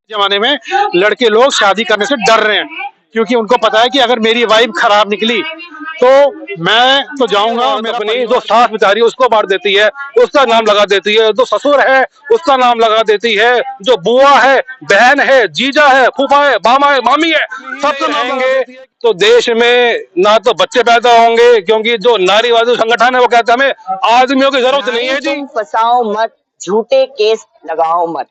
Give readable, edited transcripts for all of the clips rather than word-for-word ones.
जमाने में लड़के लोग शादी करने से डर रहे हैं क्योंकि उनको पता है कि अगर मेरी वाइफ खराब निकली तो मैं तो जाऊंगा, मेरा अपनी जो सास बेचारी उसको मार देती है, उसका नाम लगा देती है, जो ससुर है उसका नाम लगा देती है, जो बुआ है, बहन है, जीजा है, फूफा है, मामा है, मामी है, सबका नाम लगाएंगे तो देश में ना तो बच्चे पैदा होंगे, क्योंकि जो नारीवादी संगठन है वो कहते हैं हमें आदमियों की जरूरत नहीं है जी। फंसाओ मत, झूठे केस लगाओ मत।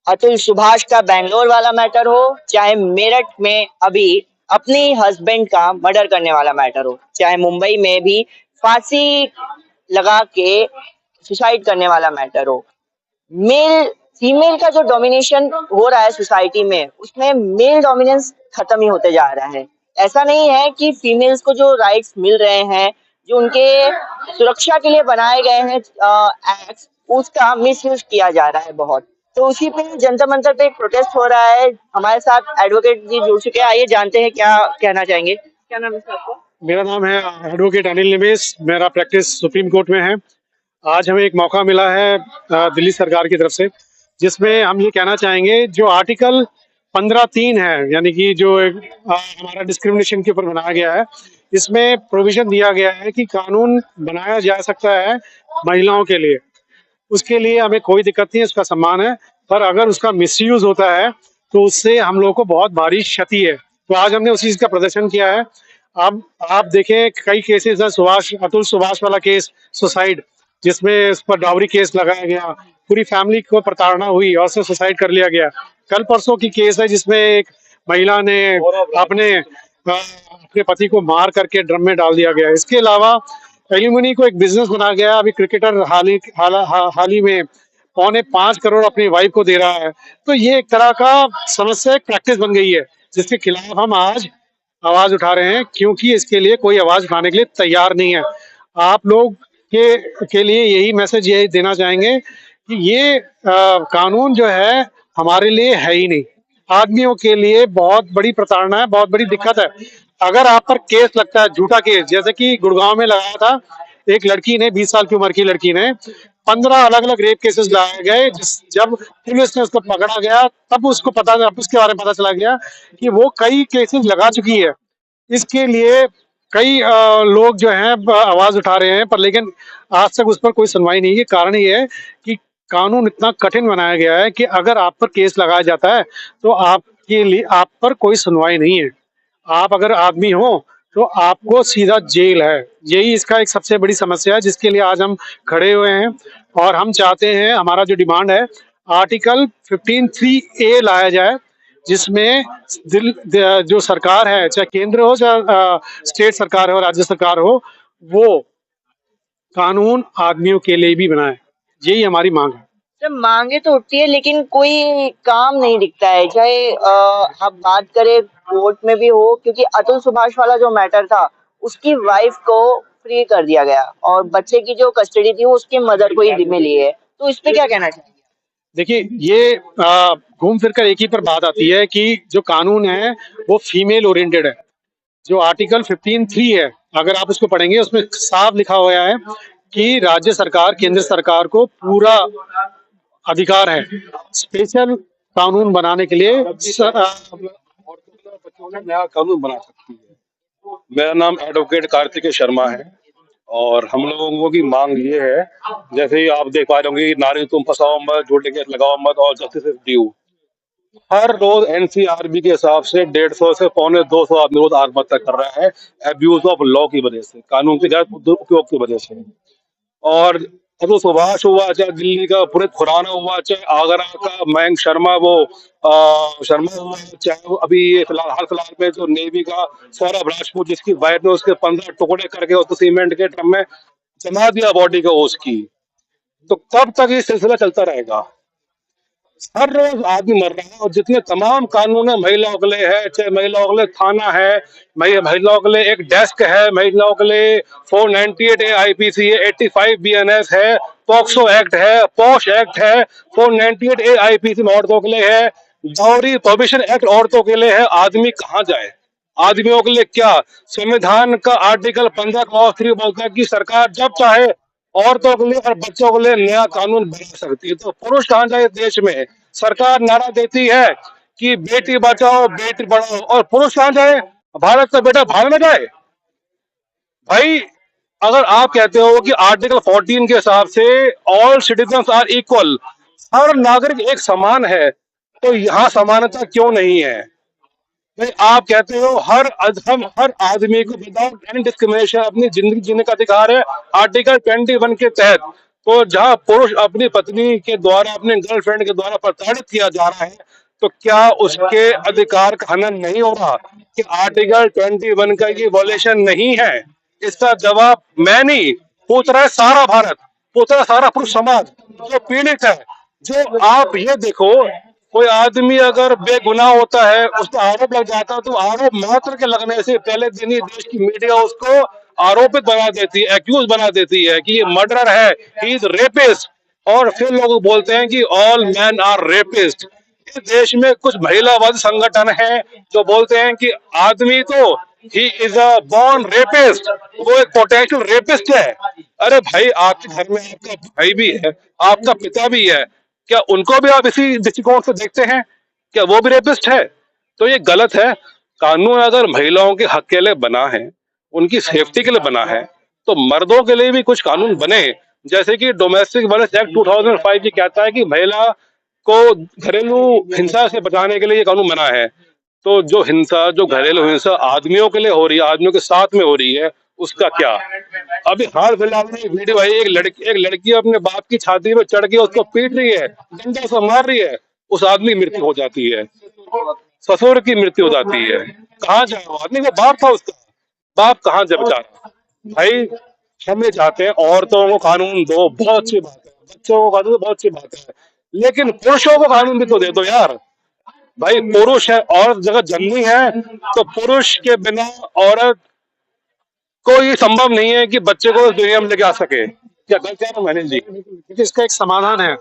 अतुल सुभाष का बैंगलोर वाला मैटर हो, चाहे मेरठ में अभी अपने हस्बैंड का मर्डर करने वाला मैटर हो, चाहे मुंबई में भी फांसी लगा के सुसाइड करने वाला मैटर हो, मेल फीमेल का जो डोमिनेशन हो रहा है सोसाइटी में, उसमें मेल डोमिनेंस खत्म ही होते जा रहा है। ऐसा नहीं है कि फीमेल्स को जो राइट्स मिल रहे हैं, जो उनके सुरक्षा के लिए बनाए गए हैं एक्ट, उसका मिसयूज किया जा रहा है बहुत। तो उसी पे जंतर मंतर पे एक प्रोटेस्ट हो रहा है। हमारे साथ एडवोकेट जी जुड़ चुके हैं, आइए जानते हैं क्या कहना चाहेंगे। क्या नाम है सर आपका? मेरा नाम है एडवोकेट अनिल निमेश, मेरा प्रैक्टिस सुप्रीम कोर्ट में है। आज हमें एक मौका मिला है दिल्ली सरकार की तरफ से, जिसमें हम ये कहना चाहेंगे जो आर्टिकल 15(3) है, यानी कि जो हमारा डिस्क्रिमिनेशन के ऊपर बनाया गया है, इसमें प्रोविजन दिया गया है कि कानून बनाया जा सकता है महिलाओं के लिए, उसके लिए हमें कोई दिक्कत नहीं है, उसका सम्मान है। पर अगर उसका मिसयूज होता है तो उससे हम लोगों को बहुत भारी क्षति है। तो आज हमने उसी चीज का प्रदर्शन किया है। अब आप देखें कई केसेस है, अतुल सुभाष वाला केस सुसाइड, जिसमें उस पर डाउरी केस लगाया गया, पूरी फैमिली को प्रताड़ना हुई और उसने सुसाइड कर लिया गया। कल परसों की केस है जिसमें एक महिला ने अपने पति को मार करके ड्रम में डाल दिया गया। इसके अलावा एल्यूमिनी को एक बिजनेस बना गया। अभी क्रिकेटर हाल ही में 4.25 करोड़ अपनी वाइफ को दे रहा है। तो ये एक तरह का समस्या, एक प्रैक्टिस बन गई है, जिसके खिलाफ हम आज आवाज उठा रहे हैं, क्योंकि इसके लिए कोई आवाज उठाने के लिए तैयार नहीं है। आप लोग के लिए यही मैसेज यही देना चाहेंगे कि ये कानून जो है हमारे लिए है ही नहीं, आदमियों के लिए बहुत बड़ी प्रताड़ना है, बहुत बड़ी दिक्कत है। अगर आप पर केस लगता है, झूठा केस, जैसे कि गुड़गांव में लगाया था एक लड़की ने, 20 साल की उम्र की लड़की ने, 15 अलग अलग रेप केसेस लाए गए। जब पुलिस ने उसको पकड़ा गया तब उसके बारे में पता चला गया कि वो कई केसेस लगा चुकी है। इसके लिए कई लोग जो हैं आवाज उठा रहे हैं, पर लेकिन आज तक उस पर कोई सुनवाई नहीं है। कारण ये है कि कानून इतना कठिन बनाया गया है कि अगर आप पर केस लगाया जाता है तो आपके लिए आप पर कोई सुनवाई नहीं है। आप अगर आदमी हो तो आपको सीधा जेल है। यही इसका एक सबसे बड़ी समस्या है, जिसके लिए आज हम खड़े हुए हैं। और हम चाहते हैं, हमारा जो डिमांड है, आर्टिकल 15(3)(a) लाया जाए, जिसमें जो सरकार है, चाहे केंद्र हो चाहे स्टेट सरकार हो, राज्य सरकार हो, वो कानून आदमियों के लिए भी बनाए। यही हमारी मांग है। जब मांगे तो उठती है लेकिन कोई काम नहीं दिखता है। चाहे आप बात करें कोर्ट में भी हो, क्योंकि अतुल सुभाष वाला जो मैटर था, उसकी वाइफ को फ्री कर दिया गया और बच्चे की जो कस्टडी थी वो उसके मदर को ही मिली है। तो इस पे क्या कहना चाहिए? देखिए, ये घूम फिर कर एक ही पर बात आती है कि जो कानून है वो फीमेल ओरिएंटेड है। जो आर्टिकल 15(3) है, अगर आप उसको पढ़ेंगे, उसमें साफ लिखा हुआ है कि राज्य सरकार, केंद्र सरकार को पूरा अधिकार है स्पेशल कानून बनाने के लिए। नया कानून बना सकती है। मेरा नाम एडवोकेट कार्तिकेय शर्मा है और हम लोगों की मांग ये है, जैसे ही आप देख पा रहे होंगे, नारी तुम फंसाओ मत, झूठे केस लगाओ मत और जस्टिस इज ड्यू। हर रोज एनसीआरबी के हिसाब से 150 से 250 आदमी रोज आत्महत्या कर रहा है, एब्यूज ऑफ लॉ की वजह से, कानून के दुरुपयोग की वजह से। और अतुल सुभाष हुआ, चाहे दिल्ली का पूरे खुराना हुआ, चाहे आगरा का मयंक शर्मा शर्मा हुआ, चाहे वो अभी हाल फिलहाल में जो नेवी का सौरभ राजपूत, जिसकी वाइफ ने उसके 15 टुकड़े करके उसको सीमेंट के ड्रम में जमा दिया बॉडी को उसकी। तो कब तक ये सिलसिला चलता रहेगा? हर रोज आदमी मर रहा है। और जितने तमाम कानून है महिलाओं के लिए है, चाहे महिलाओं के लिए थाना है, महिलाओं के लिए एक डेस्क है, महिलाओं के लिए 498A IPC है, 85 BNS है, पॉक्सो एक्ट है, पॉश एक्ट है, 498A IPC में औरतों के लिए है, डाउरी प्रोहिबिशन एक्ट औरतों के लिए है। आदमी कहाँ जाए? आदमियों के लिए क्या? संविधान का आर्टिकल 15(3) बोलता है कि सरकार जब चाहे औरतों के लिए और बच्चों के लिए नया कानून बना सकती है। तो पुरुष कहाँ जाए देश में? सरकार नारा देती है कि बेटी बचाओ बेटी पढ़ाओ, और पुरुष कहाँ जाए? भारत का बेटा बाहर में जाए? भाई, अगर आप कहते हो कि आर्टिकल 14 के हिसाब से ऑल सिटीजन्स आर इक्वल, हर नागरिक एक समान है, तो यहाँ समानता क्यों नहीं है? नहीं, आप कहते हो हम हर आदमी को विदाउट एनी डिस्क्रिमिनेशन अपनी जिंदगी जीने का अधिकार है आर्टिकल 21 के तहत। तो जहां पुरुष अपनी पत्नी के द्वारा, अपने गर्लफ्रेंड के द्वारा प्रताड़ित किया जा रहा है, तो क्या उसके अधिकार का हनन नहीं हो रहा? कि आर्टिकल 21 का ये वॉलेशन नहीं है? इसका जवाब मैं नहीं, पूछ रहा है सारा भारत, पूछ रहा है सारा पुरुष समाज जो पीड़ित है। जो आप ये देखो, कोई आदमी अगर बेगुनाह होता है, उस पर आरोप लग जाता है, तो आरोप मात्र के लगने से पहले दिन ही देश की मीडिया उसको आरोपित बना देती है, एक्यूज बना देती है कि ये मर्डरर है, ही इज रेपिस्ट। और फिर लोग बोलते हैं कि ऑल मैन आर रेपिस्ट। इस देश में कुछ महिलावादी संगठन हैं जो बोलते हैं कि आदमी तो he is a born rapist, वो एक पोटेंशियल रेपिस्ट है। अरे भाई, आपके घर में आपका भाई भी है, आपका पिता भी है, क्या उनको भी आप इसी दृष्टिकोण से देखते हैं? क्या वो भी रेपिस्ट है? तो ये गलत है। कानून अगर महिलाओं के हक के लिए बना है, उनकी सेफ्टी के लिए बना है, तो मर्दों के लिए भी कुछ कानून बने। जैसे कि डोमेस्टिक वायलेंस एक्ट 2005 ये कहता है कि महिला को घरेलू हिंसा से बचाने के लिए ये कानून बना है। तो जो हिंसा, जो घरेलू हिंसा आदमियों के लिए हो रही है, आदमियों के साथ में हो रही है, उसका क्या? अभी हाल फिलहाल में एक वीडियो आई, एक लड़की अपने बाप की छाती पे चढ़ के उसको पीट रही है, डंडा से मार रही है, उस आदमी की मृत्यु हो जाती है, ससुर की मृत्यु हो जाती है। कहाँ जाए वो आदमी? वो बाप था उसका, बाप कहाँ जा बेचारा? भाई, हम ये चाहते हैं औरतों को कानून दो, बहुत अच्छी बात है, बच्चों को कानून दो, बहुत अच्छी बात है, लेकिन पुरुषों को कानून भी तो दे दो यार। भाई, पुरुष है, औरत जगह जननी है, तो पुरुष के बिना औरत को ये संभव नहीं है कि बच्चे को इस दुनिया में लेके आ सके। क्या गलत है मैंने जी? देखिए, इसका एक समाधान है।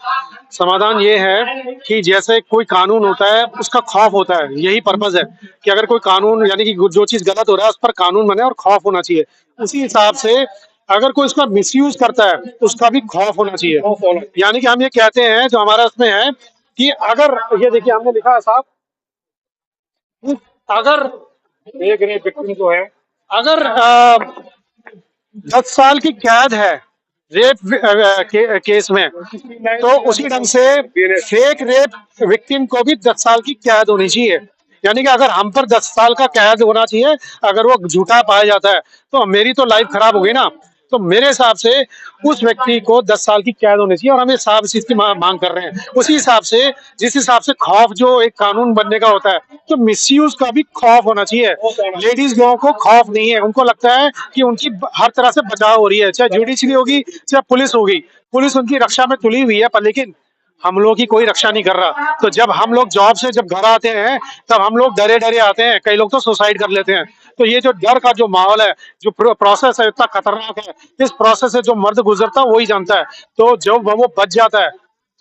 समाधान ये है कि जैसे कोई कानून होता है, उसका खौफ होता है। यही पर्पज है कि अगर कोई कानून, यानी कि जो चीज गलत हो रहा है उस पर कानून बने और खौफ होना चाहिए। उसी हिसाब से अगर कोई उसका मिसयूज करता है, उसका भी खौफ होना चाहिए। यानी कि हम ये कहते हैं, जो हमारा उसमें है कि अगर, ये देखिए हमने लिखा है साहब, अगर एक रेप विक्टिम जो है, अगर 10 साल की कैद है रेप केस में, तो उसी ढंग से फेक रेप विक्टिम को भी 10 साल की कैद होनी चाहिए। यानी कि अगर हम पर 10 साल का कैद होना चाहिए, अगर वो झूठा पाया जाता है, तो मेरी तो लाइफ खराब हो गई ना। तो मेरे हिसाब से उस व्यक्ति को 10 साल की कैद होनी चाहिए, और हम इस हिसाब से इसकी मांग कर रहे हैं। उसी हिसाब से, जिस हिसाब से खौफ जो एक कानून बनने का होता है, तो मिसयूज का भी खौफ होना चाहिए। लेडीज लोगों को खौफ नहीं है, उनको लगता है कि उनकी हर तरह से बचाव हो रही है, चाहे जुडिशरी होगी, चाहे पुलिस होगी, पुलिस उनकी रक्षा में तुली हुई है। पर लेकिन हम लोग की कोई रक्षा नहीं कर रहा। तो जब हम लोग जॉब से जब घर आते हैं, तब हम लोग डरे डरे आते हैं, कई लोग तो सुसाइड कर लेते हैं। तो ये जो डर का जो माहौल है, जो प्रोसेस है, इतना खतरनाक है। इस प्रोसेस से जो मर्द गुजरता है वही जानता है। तो जब वो बच जाता है,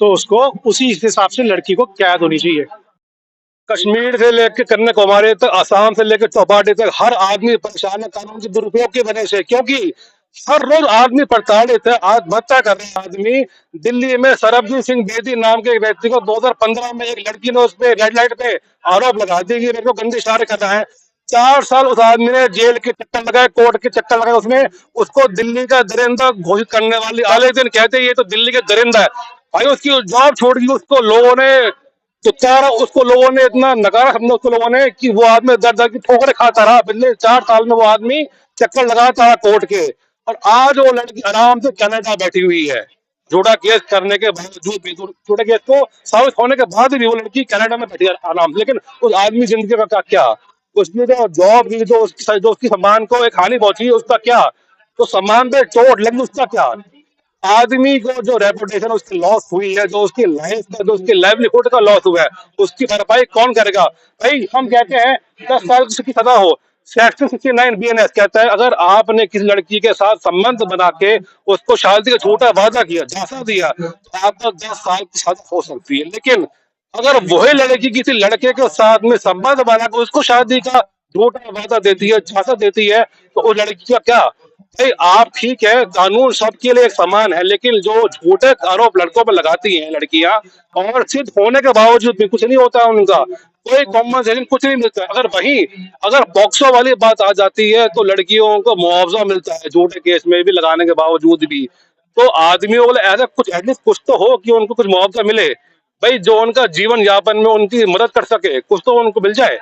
तो उसको उसी हिसाब से लड़की को कैद होनी चाहिए। कश्मीर से लेकर कन्याकुमारी तक, असम से लेकर चौपाटी तक, हर आदमी परेशान है कानून के दुरुपयोग की वजह से, क्योंकि हर रोज आदमी प्रताड़ित है, आत्महत्या कर रहे हैं आदमी। दिल्ली में सरबजीत सिंह बेदी नाम के एक व्यक्ति को 2015 में एक लड़की ने उस पे रेड लाइट पे आरोप लगा दिया कि मेरे को गंदे इशारे कर रहा है। 4 साल उस आदमी ने जेल के चक्कर लगाए, कोर्ट के चक्कर लगाए, उसने उसको दिल्ली का दरिंदा घोषित करने वाले दिन कहते ये तो दिल्ली के दरिंदा है। भाई, उसकी जॉब छोड़ दी, उसको लोगों ने दुत्कारा, उसको लोगों ने इतना नकारा समझा उसको लोगों ने कि वो आदमी दर दर की ठोकरें खाता रहा। पिछले 4 साल में वो आदमी चक्कर लगाता रहा कोर्ट के, और आज वो लड़की आराम से कनाडा बैठी हुई है। झूठा केस करने के बावजूद भी, झूठे केस को साबित होने के बाद भी वो लड़की कनाडा में बैठी है आराम से। लेकिन उस आदमी जिंदगी का क्या? उसने जो जॉब की, जो उसकी सम्मान को एक हानि पहुंची, उसका क्या? तो सम्मान पे चोट लगी, उसका क्या? आदमी को जो रेपुटेशन उसकी लॉस हुई है, जो उसकी लाइफ का, जो उसकी लाइवलीहुड का लॉस हुआ है, उसकी भरपाई कौन करेगा? भाई, हम कहते हैं 10 साल की सजा हो। सेक्शन 69 BNS कहता है अगर आपने किसी लड़की के साथ संबंध बना के उसको शादी का झूठा वादा किया, झांसा दिया, तो आपको 10 साल की सजा हो सकती है। लेकिन अगर वही लड़की किसी लड़के के साथ में संबंध बना के उसको शादी का झूठा वादा देती है, झांसा देती है, तो उस लड़की का क्या? भाई आप ठीक है, कानून सबके लिए एक समान है, लेकिन जो झूठे आरोप लड़कों पर लगाती हैं लड़कियां, और सिद्ध होने के बावजूद भी कुछ नहीं होता है उनका, कोई कॉमन सेंस कुछ नहीं मिलता है। अगर पॉक्सो वाली बात आ जाती है तो लड़कियों को मुआवजा मिलता है झूठे केस में भी लगाने के बावजूद भी। तो आदमियों को ऐसा कुछ एटलीस्ट कुछ तो हो कि उनको कुछ मुआवजा मिले, भाई जो उनका जीवन यापन में उनकी मदद कर सके, कुछ तो उनको मिल जाए।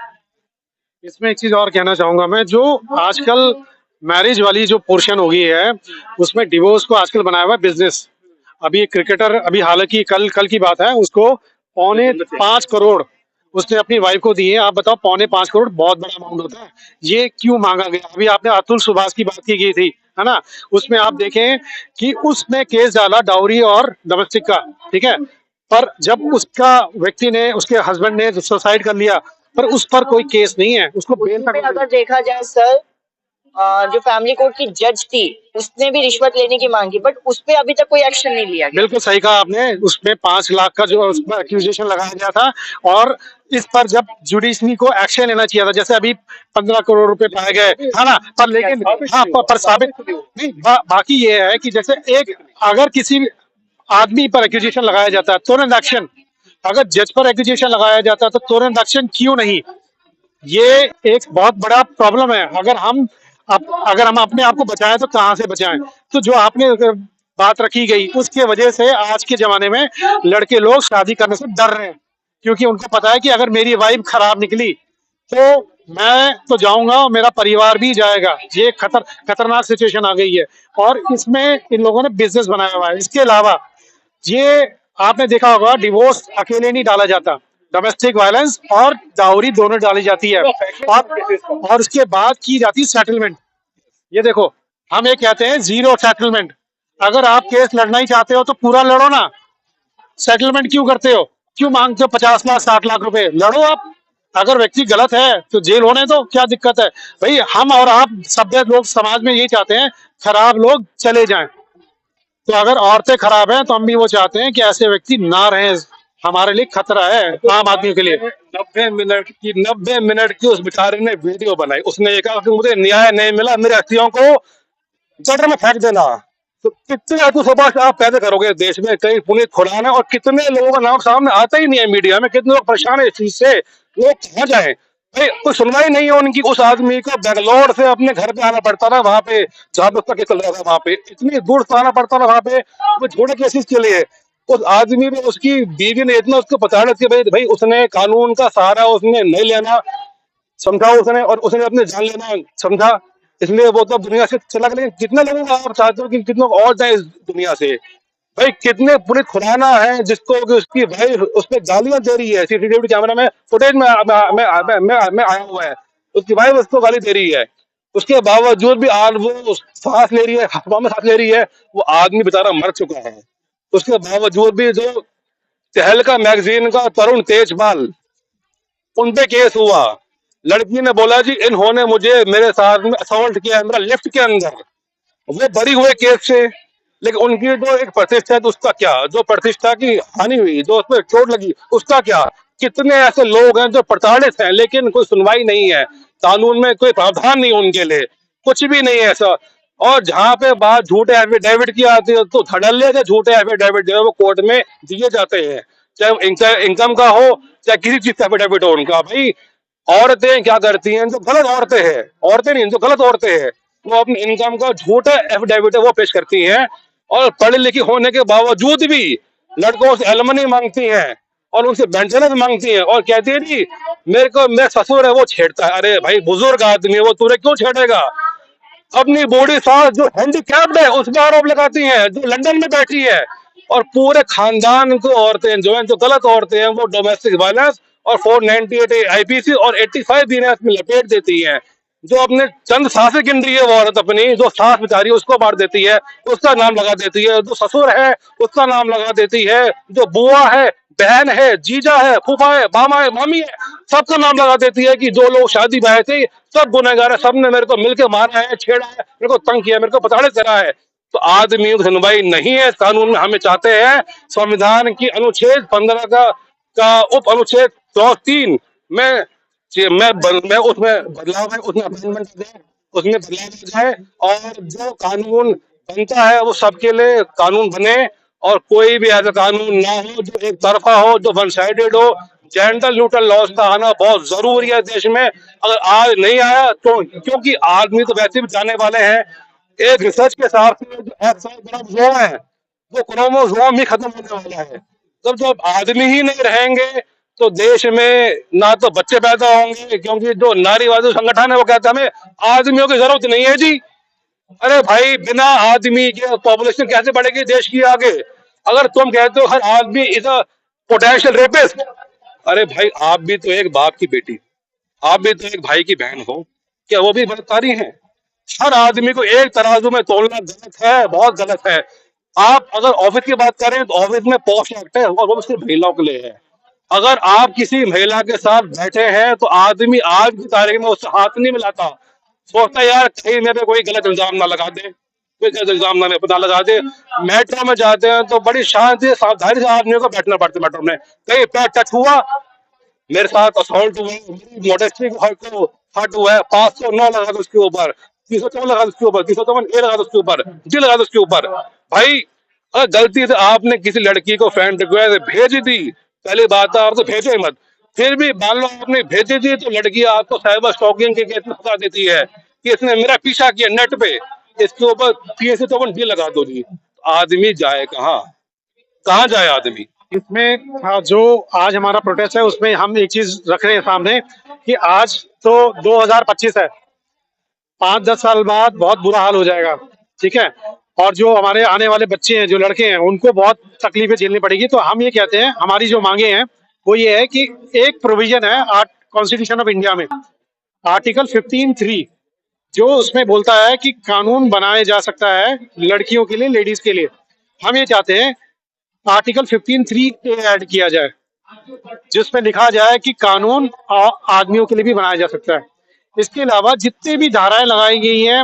इसमें एक चीज और कहना चाहूंगा मैं, जो आजकल मैरिज वाली जो पोर्शन हो गई है, उसमें डिवोर्स को आजकल बनाया हुआ है बिजनेस। अभी एक क्रिकेटर, अभी हालांकि कल कल की बात है, उसको 5.25 करोड़ उसने अपनी वाइफ को दिए। आप बताओ, 5.25 करोड़ बहुत बड़ा अमाउंट होता है। ये क्यों मांगा गया? अभी आपने अतुल सुभाष की बात की गई थी, है ना? उसमें आप देखें कि उसने केस डाला डाउरी और डोमेस्टिक का, ठीक है, पर जब उसका व्यक्ति ने, उसके हस्बैंड ने सुसाइड कर लिया, पर उस पर कोई केस नहीं है, उसको बेल पे तक। अगर देखा जाए सर, जो फैमिली कोर्ट की जज थी उसने भी रिश्वत लेने की मांग की, बट उस पे अभी तक कोई एक्शन नहीं लिया गया। बिल्कुल सही कहा आपने। उसमें 5 लाख का जो उस पर एक्यूजेशन लगाया गया था, और इस पर जब जुडिशरी को एक्शन लेना चाहिए था, जैसे अभी 15 करोड़ रुपए पाए गए, है ना? पर लेकिन हाँ, पर साबित नहीं। बाकी ये है कि जैसे एक, अगर किसी आदमी पर एक्यूजेशन लगाया जाता है तुरंत एक्शन, अगर जज पर एक्यूजेशन लगाया जाता है तो तुरंत एक्शन क्यों नहीं? ये एक बहुत बड़ा प्रॉब्लम है। अगर हम अपने आप को बचाएं तो कहाँ से बचाएं? तो जो आपने बात रखी गई, उसके वजह से आज के जमाने में लड़के लोग शादी करने से डर रहे हैं, क्योंकि उनको पता है कि अगर मेरी वाइफ खराब निकली तो मैं तो जाऊंगा और मेरा परिवार भी जाएगा। ये खतरनाक सिचुएशन आ गई है, और इसमें इन लोगों ने बिजनेस बनाया हुआ है। इसके अलावा ये आपने देखा होगा, डिवोर्स अकेले नहीं डाला जाता, डोमेस्टिक वायलेंस और डाउरी दोनों डाली जाती है, और उसके बाद की जाती है सेटलमेंट। ये देखो, हम ये कहते हैं जीरो सेटलमेंट। अगर आप केस लड़ना ही चाहते हो तो पूरा लड़ो ना, सेटलमेंट क्यों करते हो? क्यों मांगते हो 50 लाख 60 लाख रुपए? लड़ो आप। अगर व्यक्ति गलत है तो जेल होने दो, क्या दिक्कत है भाई? हम और आप सभ्य लोग समाज में यही चाहते हैं, खराब लोग चले जाएं। तो अगर औरतें खराब हैं तो हम भी वो चाहते हैं कि ऐसे व्यक्ति ना रहें, हमारे लिए खतरा है आम आदमी के लिए। 90 मिनट की उस बेचारे ने वीडियो बनाई, उसने ये कहा कि मुझे न्याय नहीं मिला, मेरे अस्थियों को गटर में फेंक देना। तो कितने अतु सुभाष आप पैदा करोगे देश में? कई पुनीत खुराना, और कितने लोगों का नाम सामने आता ही नहीं है मीडिया में, कितने लोग परेशान है इस चीज से, लोग कहाँ जाए भाई? कोई सुनवाई नहीं है उनकी। उस आदमी को बेंगलोर से अपने घर पे आना पड़ता था, वहां पे जहाँ पे उसका केस चल रहा था, वहां पे इतनी दूर से आना पड़ता था वहां पे वो छोटे केसेस के लिए। उस आदमी ने, उसकी बीवी ने इतना उसको बता कि भाई भाई उसने कानून का सहारा उसने नहीं लेना समझा, उसने, और उसने अपने जान लेना समझा, इसलिए वो तो दुनिया से चला गया। लेकिन कितने लोगों को आप चाहते हो कि कितने लोग और जाए इस दुनिया से? भाई कितने पुनीत खुराना है जिसको कि उसकी भाई उस पर गालियां दे रही है, सीसीटीवी कैमरा में फुटेज में आया हुआ है, उसकी भाई उसको गाली दे रही है। उसके बावजूद भी आज वो सांस ले रही है, हवा में सांस ले रही है। वो आदमी बेचारा मर चुका है, उसके बावजूद भी जो तहलका मैगजीन का तरुण तेजपाल, उन पे केस हुआ। लड़की ने बोला जी इन्होंने मुझे, मेरे साथ में असॉल्ट किया मेरा लिफ्ट के अंदर, वो बरी हुए केस से। लेकिन उनकी जो एक प्रतिष्ठा है तो उसका क्या? जो प्रतिष्ठा की हानि हुई, जो उसमें चोट लगी, उसका क्या? कितने ऐसे लोग हैं जो प्रताड़ित हैं, लेकिन कोई सुनवाई नहीं है, कानून में कोई प्रावधान नहीं उनके लिए, कुछ भी नहीं है ऐसा। और जहां पे बात झूठे एफिडेविट की आती है तो धड़ल्ले से झूठे एफिडेविट जो है वो कोर्ट में दिए जाते हैं, चाहे इनकम का हो, चाहे किसी चीज का एफिडेविट हो उनका। भाई औरतें क्या करती हैं, जो गलत औरतें हैं, औरतें नहीं, जो गलत औरतें हैं, वो अपनी इनकम का झूठा एफिडेविट है वो पेश करती हैं, और पढ़ी लिखी होने के बावजूद भी लड़कों से एलमनी मांगती हैं और उनसे मेंटेनेंस मांगती हैं, और कहती है जी मेरे को, मेरा ससुर है वो छेड़ता है। अरे भाई बुजुर्ग आदमी है वो, तुझे क्यों छेड़ेगा? अपनी बूढ़ी सास जो हैंडीकैप्ड है उस पर आरोप लगाती हैं, जो लंदन में बैठी है, और पूरे खानदान को औरतें जो हैं, जो गलत औरतें हैं, वो डोमेस्टिक वायलेंस और 498 आईपीसी और 85 बीएनएस में लपेट देती हैं। जो अपने चंद सांसें गिन रही है वो औरत, अपनी जो सांस बेचारी है उसको मार देती है, उसका नाम लगा देती है, जो ससुर है उसका नाम लगा देती है, जो बुआ है, बहन है, जीजा है, फूफा है, मामा है, मामी है, सबका नाम लगा देती है कि जो लोग शादी में आए थे सब गुनहगार है, सबने मेरे को मिलकर मारा है, छेड़ा है, मेरे को तंग किया, मेरे को प्रताड़ित करा है। तो आदमी की सुनवाई नहीं है इस कानून में। हमें चाहते हैं संविधान की अनुच्छेद 15 का उप अनुच्छेद क्लॉज 3 में मैं उसमें बदलाव है, उसमें अमेंडमेंट दें, उसमें बदलाव आ जाए और जो कानून बनता है वो सबके लिए कानून बने, और कोई भी ऐसा कानून ना हो जो एक तरफा हो, जो वन साइडेड हो। जेंडर न्यूट्रल लॉज का आना बहुत जरूरी है देश में। अगर आज नहीं आया तो क्योंकि आदमी तो वैसे भी जाने वाले हैं। एक रिसर्च के हिसाब से जो एक्साइज क्रोमोसोम है वो क्रोमोसोम ही खत्म होने वाला है। तब जब आदमी ही नहीं रहेंगे तो देश में ना तो बच्चे पैदा होंगे, क्योंकि जो नारीवादी संगठन है वो कहता है हमें आदमियों की जरूरत नहीं है जी। अरे भाई, बिना आदमी के पॉपुलेशन कैसे बढ़ेगी देश की आगे? अगर तुम कहते हो हर आदमी इज अ पोटेंशियल रेपिस्ट, अरे भाई आप भी तो एक बाप की बेटी, आप भी तो एक भाई की बहन हो, क्या वो भी बलात्कारी हैं? हर आदमी को एक तराजू में तोलना गलत है, बहुत गलत है। आप अगर ऑफिस की बात करें तो ऑफिस में पॉश एक्ट है और वो सिर्फ महिलाओं के लिए है। अगर आप किसी महिला के साथ बैठे हैं तो आदमी आज की तारीख में उससे हाथ नहीं मिलाता, सोचता है यार कहीं मेरे पे कोई गलत इल्जाम ना लगा दे, कोई गलत इल्जाम ना पता लगा दे। मेट्रो में जाते हैं तो बड़ी शांति सावधानी से आदमियों को बैठना पड़ता है मेट्रो में। कहीं पैर टच हुआ, मेरे साथ असॉल्ट हुआ, मेरी मॉडेस्टी को हट हुआ है, 509 लगा दो उसके ऊपर, 354 लगा दो उसके ऊपर, 354 ए लगा दो उसके ऊपर, डी लगा दो उसके ऊपर। भाई अगर गलती से आपने किसी लड़की को फ्रेंड रिक्वेस्ट भेज दी, पहली बात है आप तो भेजो ही मत। फिर भी मान लो आपने भेजी दी तो लड़की आपको साइबर स्टॉकिंग के केस में फंसा देती है कि इसने मेरा पीछा किया नेट पे, इसके ऊपर पीएससी तो डी लगा दो जी। आदमी जाए कहाँ, कहाँ जाए आदमी? इसमें जो आज हमारा प्रोटेस्ट है उसमें हम एक चीज रख रहे हैं सामने कि आज तो 2025 है, 5-10 साल बाद बहुत बुरा हाल हो जाएगा, ठीक है। और जो हमारे आने वाले बच्चे हैं, जो लड़के हैं, उनको बहुत तकलीफें झेलनी पड़ेगी। तो हम ये कहते हैं, हमारी जो मांगे हैं वो ये है कि एक प्रोविजन है कॉन्स्टिट्यूशन ऑफ इंडिया में, आर्टिकल 15(3), जो उसमें बोलता है कि कानून बनाया जा सकता है लड़कियों के लिए, लेडीज के लिए। हम ये चाहते हैं आर्टिकल 15(3) ऐड किया जाए, जिसमें लिखा जाए कि कानून आदमियों के लिए भी बनाया जा सकता है। इसके अलावा जितनी भी धाराएं लगाई गई हैं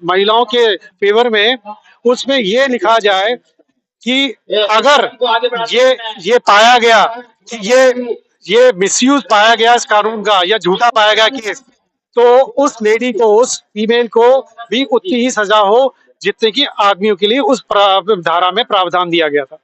महिलाओं के फेवर में, उसमें ये लिखा जाए कि अगर ये पाया गया कि ये मिसयूज पाया गया इस कानून का, या झूठा पाया गया केस, तो उस लेडी को, उस फीमेल को भी उतनी ही सजा हो जितने की आदमियों के लिए उस धारा में प्रावधान दिया गया था।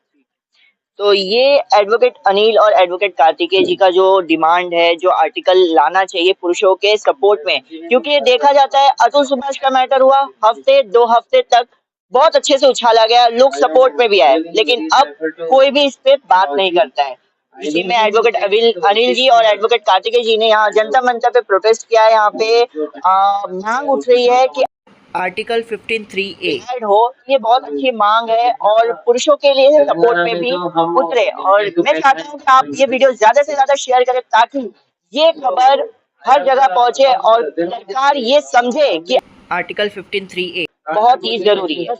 तो ये एडवोकेट अनिल और एडवोकेट कार्तिकेय जी का जो डिमांड है, जो आर्टिकल लाना चाहिए पुरुषों के सपोर्ट में, क्योंकि देखा जाता है अतुल सुभाष का मैटर हुआ, हफ्ते 2 हफ्ते तक बहुत अच्छे से उछाला गया, लोग सपोर्ट में भी आए, लेकिन अब कोई भी इस पे बात नहीं करता है। इसी में एडवोकेट अनिल जी और एडवोकेट कार्तिकेय जी ने यहाँ जनता मंच पे प्रोटेस्ट किया है। यहाँ पे मांग उठ रही है कि आर्टिकल 15(3)(a) ऐड हो। ये बहुत अच्छी मांग है और पुरुषों के लिए सपोर्ट में भी उतरे। और मैं चाहता हूँ कि आप ये वीडियो ज्यादा से ज्यादा शेयर करें ताकि ये खबर हर जगह पहुंचे और सरकार ये समझे कि आर्टिकल 15(3)(a) बहुत ही जरूरी है।